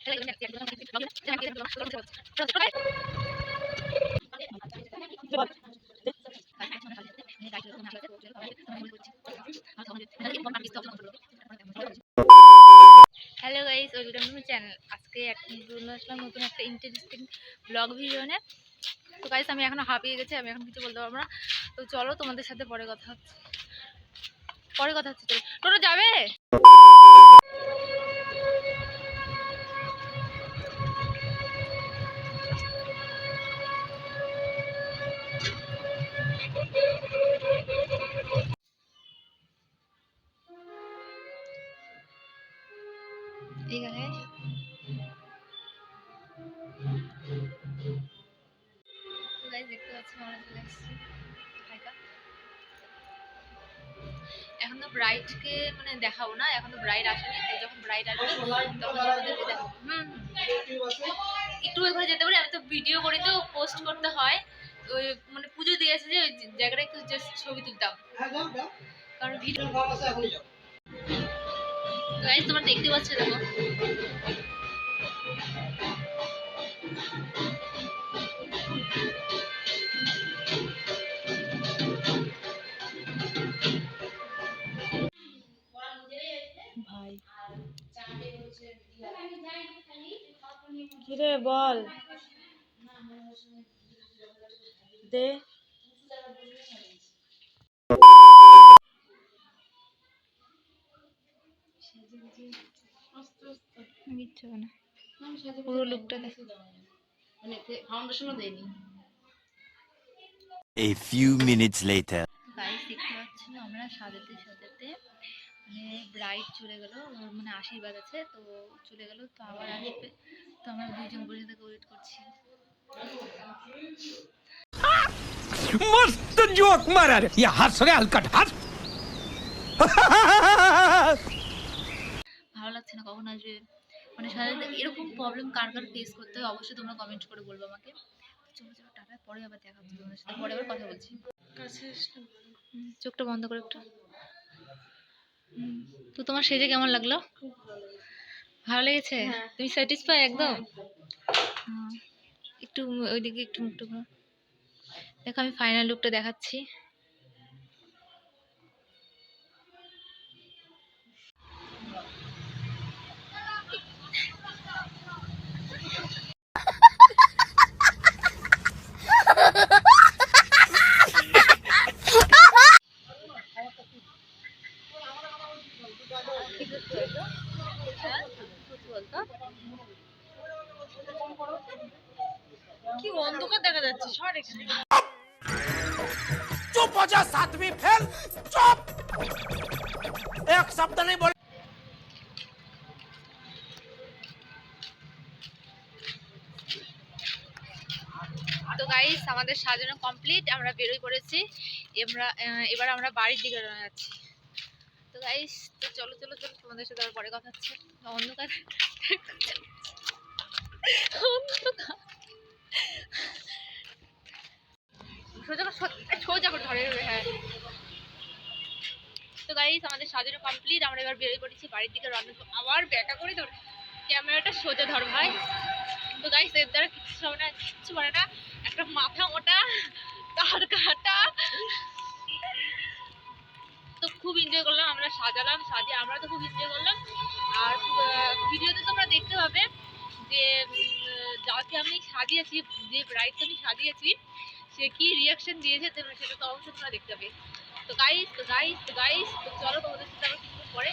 Hello guys, welcome to my channel. আজকে আসলাম নতুন একটা ইন্টারেস্টিং ব্লগ ভিডিও নিয়ে। তো গাইস, আমি এখন হাঁপিয়ে গেছি, আমি এখন কিছু বলতে পারবো না। তো চলো, তোমাদের সাথে পরে কথা হচ্ছে। টোটো যাবে? ঠিক আছে, দেখতে পাচ্ছি আমরা চলে এসেছি। এখন তো ব্রাইডকে মানে দেখাবো না, এখন তো ব্রাইড আসেনি। তো যখন ব্রাইড আসবে তখন তোমাদেরকে দেখাবো। একটু ওইখানে যেতে পারি, আমি তো ভিডিও করে তো পোস্ট করতে হয়। ওই মানে পুজো দিয়েছে যে ওই জায়গাটা একটু জাস্ট ছবি তুলতাম, কারণ ভিডিও গাইস তোমরা দেখতে পাচ্ছ। দেখো ভাই, কিরে বল দে। পুরো লুকটা দেখো। A few minutes later. Guys দেখতে পাচ্ছ, আমরা সাজাতে সাজাতে মানে ব্রাইড চলে গেল, ওর মানে আশীর্বাদ আছে, তো চলে গেল। তো আবার আসবে, তো আমরা দুইজন বসে থেকে ওয়েট করছি। मस्त जोक मारा रे ये हंस रे हलकट हंस ভালো লাগছে না, কখন আসবে। মানে সাজাতে এরকম প্রবলেম কার কার ফেস করতে হয় অবশ্যই তোমরা কমেন্ট করে বলবো আমাকে। চলো চলো টাটা, পরে আবার দেখা হচ্ছে তোমাদের সাথে, পরে আবার কথা বলছি। চোখটা বন্ধ করে একটু। তো তোমার সেজে কেমন লাগলো? ভালো লেগেছে? তুমি স্যাটিসফাই একদম? একটু ওইদিকে একটু মুখটা ঘোরাও। দেখো আমি ফাইনাল লুকটা দেখাচ্ছি। কি অন্ধকার দেখা যাচ্ছে, সর এখানে। चुप हो जा सातवीं फेल चुप एक शब्द नहीं बोल তো গাইস আমাদের সাজানো কমপ্লিট, আমরা বেরোই পড়েছি। এবার আমরা বাড়ির দিকে রওনা যাচ্ছি। তো গাইস, তো চলো চলো চলো, তোমাদের সাথে আবার পরে কথা হচ্ছে। অন্ধকার অন্ধকার সোজা করে ধরে। হ্যাঁ, তো গাইস আমাদের সাজানো কমপ্লিট, আমরা এবার বেরিয়ে পড়েছি বাড়ির দিকে রওনা। আবার ব্যাকা করে ধরে ক্যামেরাটা সোজা ধর ভাই। তো গাইস এর দ্বারা কিচ্ছু হবে না, কিচ্ছু পারে না। একটা মাথা মোটা তার কাটা। তো খুব এনজয় করলাম, আমরা সাজালাম, সাজিয়ে আমরা তো খুব এনজয় করলাম। আর ভিডিওতে তোমরা দেখতে পাবে যে যাকে আমি সাজিয়েছি, যে ব্রাইডকে আমি সাজিয়েছি, সে কি রিয়াকশন দিয়েছে, সেটা তো অবশ্যই তোমরা দেখতে পাবে। তো গাইস তো চলো তোমাদের সাথে আবার কিছু পরে